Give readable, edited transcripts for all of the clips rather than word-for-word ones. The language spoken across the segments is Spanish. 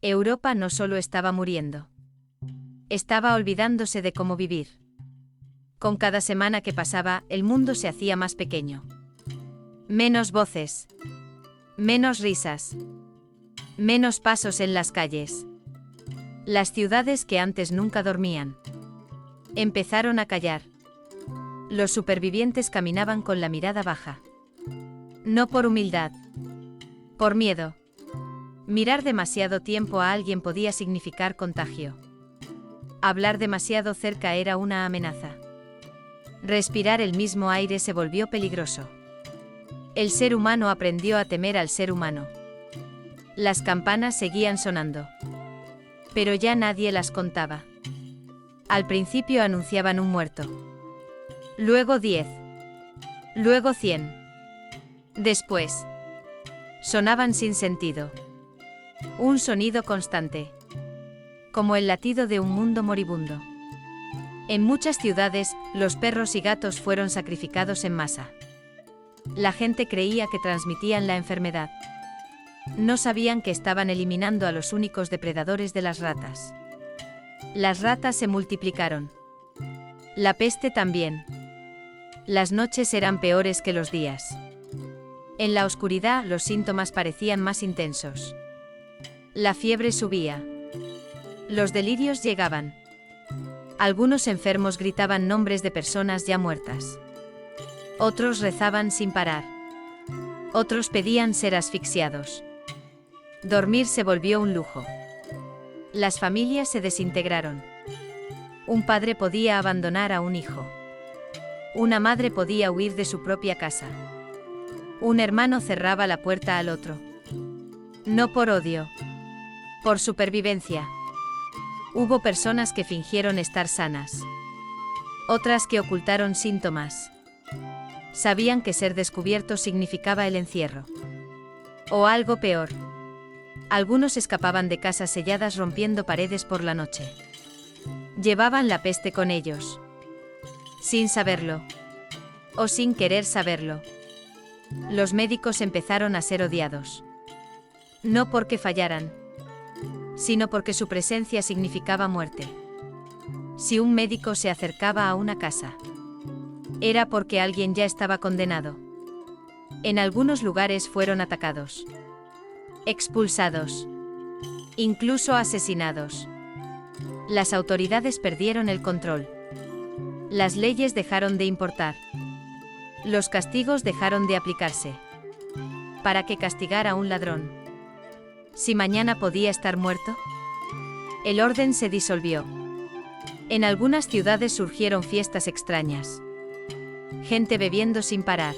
Europa no solo estaba muriendo. Estaba olvidándose de cómo vivir. Con cada semana que pasaba, el mundo se hacía más pequeño. Menos voces. Menos risas. Menos pasos en las calles. Las ciudades que antes nunca dormían empezaron a callar. Los supervivientes caminaban con la mirada baja. No por humildad. Por miedo. Mirar demasiado tiempo a alguien podía significar contagio. Hablar demasiado cerca era una amenaza. Respirar el mismo aire se volvió peligroso. El ser humano aprendió a temer al ser humano. Las campanas seguían sonando. Pero ya nadie las contaba. Al principio anunciaban un muerto. Luego 10. Luego 100. Después. Sonaban sin sentido. Un sonido constante. Como el latido de un mundo moribundo. En muchas ciudades, los perros y gatos fueron sacrificados en masa. La gente creía que transmitían la enfermedad. No sabían que estaban eliminando a los únicos depredadores de las ratas. Las ratas se multiplicaron. La peste también. Las noches eran peores que los días. En la oscuridad los síntomas parecían más intensos. La fiebre subía. Los delirios llegaban. Algunos enfermos gritaban nombres de personas ya muertas. Otros rezaban sin parar. Otros pedían ser asfixiados. Dormir se volvió un lujo. Las familias se desintegraron. Un padre podía abandonar a un hijo. Una madre podía huir de su propia casa. Un hermano cerraba la puerta al otro. No por odio. Por supervivencia. Hubo personas que fingieron estar sanas. Otras que ocultaron síntomas. Sabían que ser descubierto significaba el encierro. O algo peor. Algunos escapaban de casas selladas rompiendo paredes por la noche. Llevaban la peste con ellos. Sin saberlo. O sin querer saberlo. Los médicos empezaron a ser odiados. No porque fallaran, sino porque su presencia significaba muerte. Si un médico se acercaba a una casa, era porque alguien ya estaba condenado. En algunos lugares fueron atacados, expulsados, incluso asesinados. Las autoridades perdieron el control. Las leyes dejaron de importar. Los castigos dejaron de aplicarse. ¿Para qué castigar a un ladrón? Si mañana podía estar muerto. El orden se disolvió. En algunas ciudades surgieron fiestas extrañas. Gente bebiendo sin parar.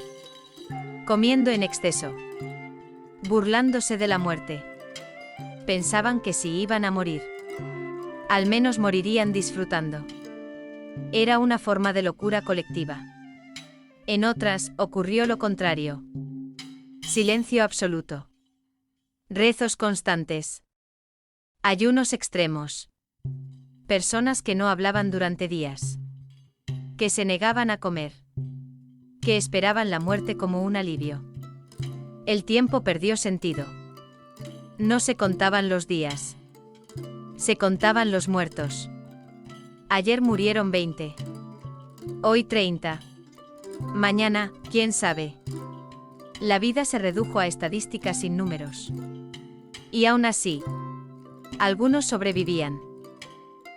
Comiendo en exceso. Burlándose de la muerte. Pensaban que si iban a morir, al menos morirían disfrutando. Era una forma de locura colectiva. En otras, ocurrió lo contrario. Silencio absoluto. Rezos constantes. Ayunos extremos. Personas que no hablaban durante días. Que se negaban a comer. Que esperaban la muerte como un alivio. El tiempo perdió sentido. No se contaban los días. Se contaban los muertos. Ayer murieron 20. Hoy 30. Mañana, quién sabe. La vida se redujo a estadísticas sin números. Y aún así, algunos sobrevivían.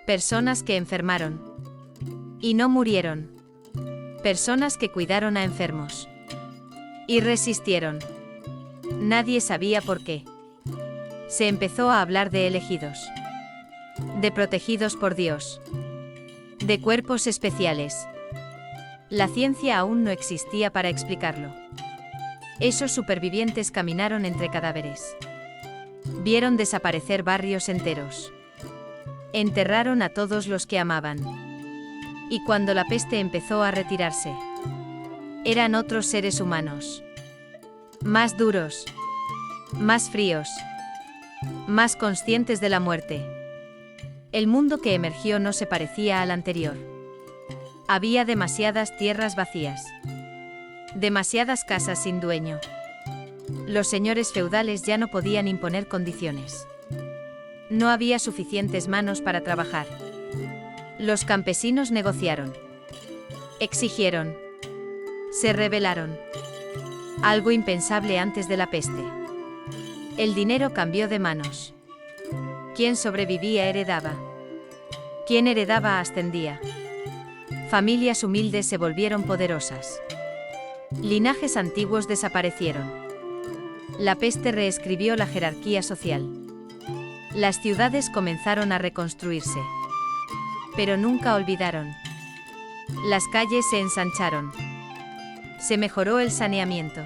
Personas que enfermaron. Y no murieron. Personas que cuidaron a enfermos. Y resistieron. Nadie sabía por qué. Se empezó a hablar de elegidos. De protegidos por Dios. De cuerpos especiales. La ciencia aún no existía para explicarlo. Esos supervivientes caminaron entre cadáveres. Vieron desaparecer barrios enteros. Enterraron a todos los que amaban. Y cuando la peste empezó a retirarse, eran otros seres humanos. Más duros. Más fríos. Más conscientes de la muerte. El mundo que emergió no se parecía al anterior. Había demasiadas tierras vacías. Demasiadas casas sin dueño. Los señores feudales ya no podían imponer condiciones. No había suficientes manos para trabajar. Los campesinos negociaron. Exigieron. Se rebelaron. Algo impensable antes de la peste. El dinero cambió de manos. Quien sobrevivía heredaba. Quien heredaba ascendía. Familias humildes se volvieron poderosas. Linajes antiguos desaparecieron. La peste reescribió la jerarquía social. Las ciudades comenzaron a reconstruirse. Pero nunca olvidaron. Las calles se ensancharon. Se mejoró el saneamiento.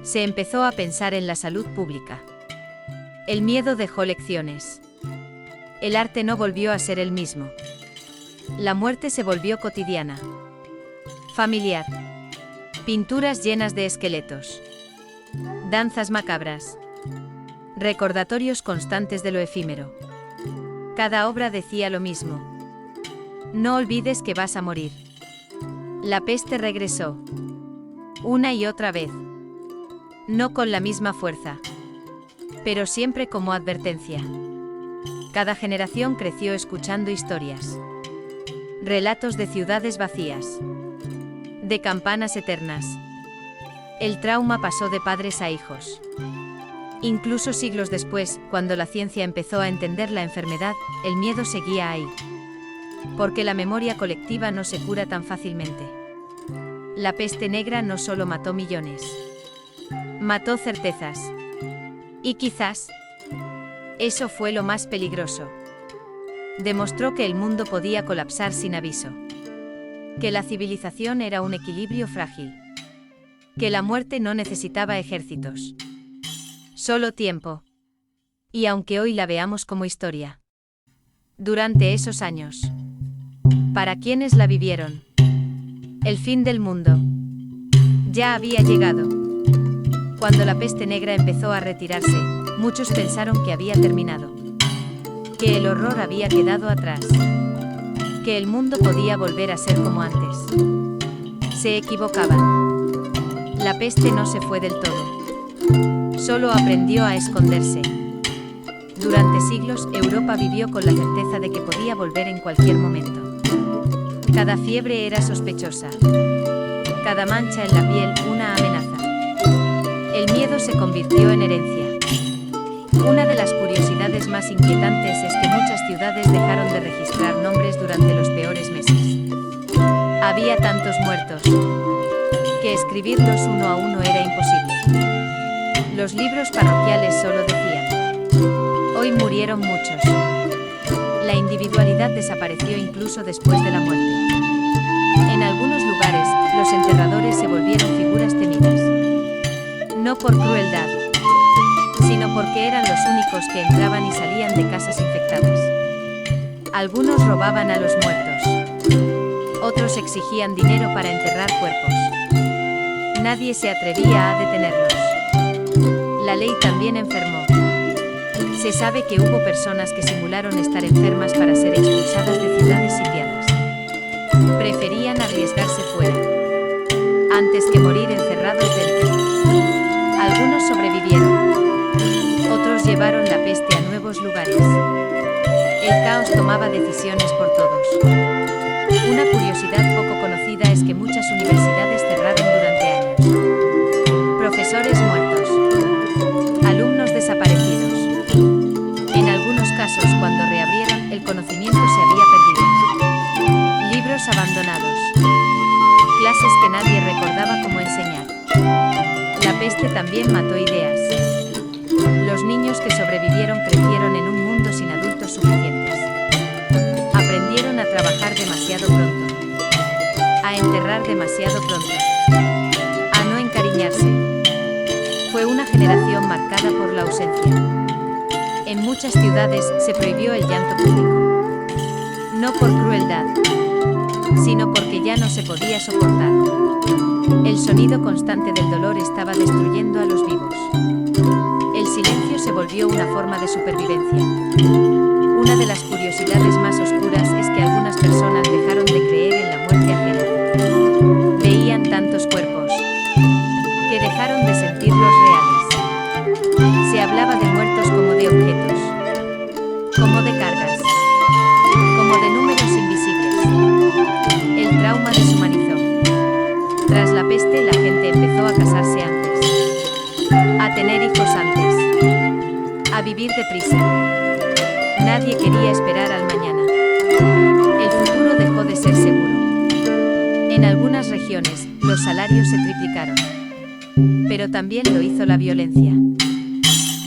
Se empezó a pensar en la salud pública. El miedo dejó lecciones. El arte no volvió a ser el mismo. La muerte se volvió cotidiana. Familiar. Pinturas llenas de esqueletos. Danzas macabras. Recordatorios constantes de lo efímero. Cada obra decía lo mismo. No olvides que vas a morir. La peste regresó. Una y otra vez. No con la misma fuerza. Pero siempre como advertencia. Cada generación creció escuchando historias. Relatos de ciudades vacías. De campanas eternas. El trauma pasó de padres a hijos. Incluso siglos después, cuando la ciencia empezó a entender la enfermedad, el miedo seguía ahí. Porque la memoria colectiva no se cura tan fácilmente. La peste negra no solo mató millones. Mató certezas. Y quizás, eso fue lo más peligroso. Demostró que el mundo podía colapsar sin aviso. Que la civilización era un equilibrio frágil. Que la muerte no necesitaba ejércitos. Solo tiempo. Y aunque hoy la veamos como historia. Durante esos años. Para quienes la vivieron. El fin del mundo. Ya había llegado. Cuando la peste negra empezó a retirarse, muchos pensaron que había terminado. Que el horror había quedado atrás. Que el mundo podía volver a ser como antes. Se equivocaban. La peste no se fue del todo. Solo aprendió a esconderse. Durante siglos, Europa vivió con la certeza de que podía volver en cualquier momento. Cada fiebre era sospechosa. Cada mancha en la piel, una amenaza. El miedo se convirtió en herencia. Una de las curiosidades más inquietantes es que muchas ciudades dejaron de registrar nombres durante los peores meses. Había tantos muertos que escribirlos uno a uno era imposible. Los libros parroquiales solo decían: hoy murieron muchos. La individualidad desapareció incluso después de la muerte. En algunos lugares, los enterradores se volvieron figuras temidas. No por crueldad, sino porque eran los únicos que entraban y salían de casas infectadas. Algunos robaban a los muertos. Otros exigían dinero para enterrar cuerpos. Nadie se atrevía a detenerlos. La ley también enfermó. Se sabe que hubo personas que simularon estar enfermas para ser expulsadas de ciudades sitiadas. Preferían arriesgarse fuera, antes que morir encerrados dentro. Algunos sobrevivieron. Otros llevaron la peste a nuevos lugares. El caos tomaba decisiones por todos. Una curiosidad poco conocida es que muchas universidades cerraron durante años. Profesores muertos. Alumnos desaparecidos. En algunos casos, cuando reabrieron, el conocimiento se había perdido. Libros abandonados. Clases que nadie recordaba cómo enseñar. La peste también mató ideas. Los niños que sobrevivieron crecieron en un mundo sin adultos suficientes. Aprendieron a trabajar demasiado pronto. A enterrar demasiado pronto. A no encariñarse. Fue una generación marcada por la ausencia. En muchas ciudades se prohibió el llanto público. No por crueldad, sino porque ya no se podía soportar. El sonido constante del dolor estaba destruyendo a los vivos. El silencio se volvió una forma de supervivencia. Una de las curiosidades más oscuras es que algunas personas dejaron de creer en la muerte ajena. Veían tantos cuerpos que dejaron de sentirlos reales. Se hablaba de muertos como de objetos. vivir deprisa. Nadie quería esperar al mañana. El futuro dejó de ser seguro. En algunas regiones, los salarios se triplicaron. Pero también lo hizo la violencia.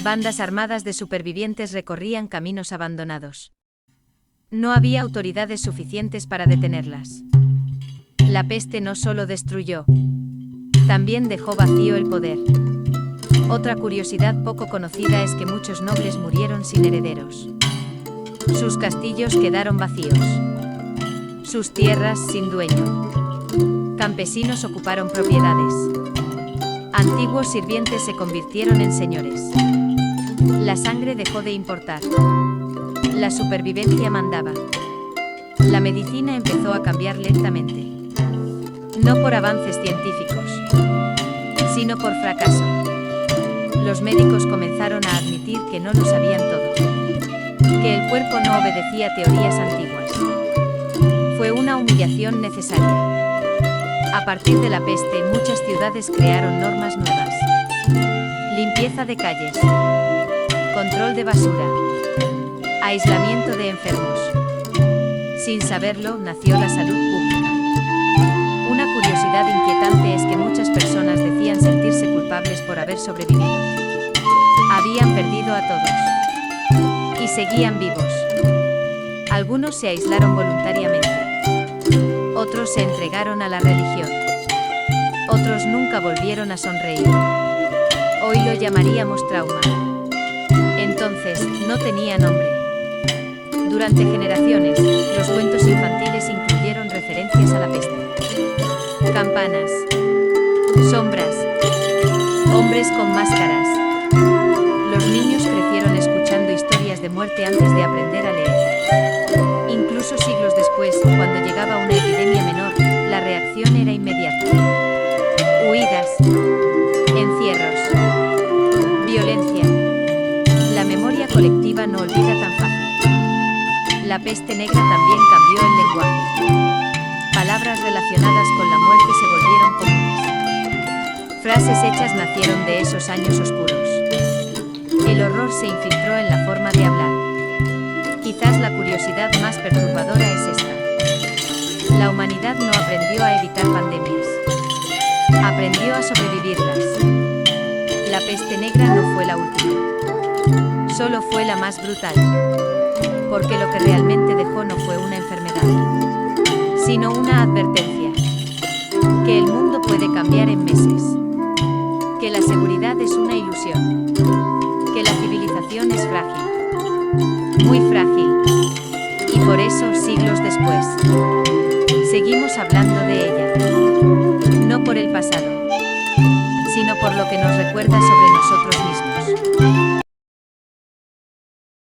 Bandas armadas de supervivientes recorrían caminos abandonados. No había autoridades suficientes para detenerlas. La peste no solo destruyó, también dejó vacío el poder. Otra curiosidad poco conocida es que muchos nobles murieron sin herederos. Sus castillos quedaron vacíos. Sus tierras sin dueño. Campesinos ocuparon propiedades. Antiguos sirvientes se convirtieron en señores. La sangre dejó de importar. La supervivencia mandaba. La medicina empezó a cambiar lentamente. No por avances científicos, sino por fracaso. Los médicos comenzaron a admitir que no lo sabían todo, que el cuerpo no obedecía a teorías antiguas. Fue una humillación necesaria. A partir de la peste, muchas ciudades crearon normas nuevas. Limpieza de calles, control de basura, aislamiento de enfermos. Sin saberlo, nació la salud pública. Una curiosidad inquietante es que muchas personas decían sentirse culpables por haber sobrevivido. Habían perdido a todos. Y seguían vivos. Algunos se aislaron voluntariamente. Otros se entregaron a la religión. Otros nunca volvieron a sonreír. Hoy lo llamaríamos trauma. Entonces, no tenía nombre. Durante generaciones, los cuentos infantiles incluyeron referencias a la peste. Campanas, sombras, hombres con máscaras. Los niños crecieron escuchando historias de muerte antes de aprender a leer. Incluso siglos después, cuando llegaba una epidemia menor, la reacción era inmediata. Huidas, encierros, violencia. La memoria colectiva no olvida tan fácil. La peste negra también cambió el lenguaje. Palabras relacionadas con la muerte se volvieron comunes. Frases hechas nacieron de esos años oscuros. El horror se infiltró en la forma de hablar. Quizás la curiosidad más perturbadora es esta. La humanidad no aprendió a evitar pandemias. Aprendió a sobrevivirlas. La peste negra no fue la última. Solo fue la más brutal. Porque lo que realmente dejó no fue una enfermedad, sino una advertencia. Que el mundo puede cambiar en meses. Que la seguridad es una ilusión. Que la civilización es frágil. Muy frágil. Y por eso, siglos después, seguimos hablando de ella. No por el pasado, sino por lo que nos recuerda sobre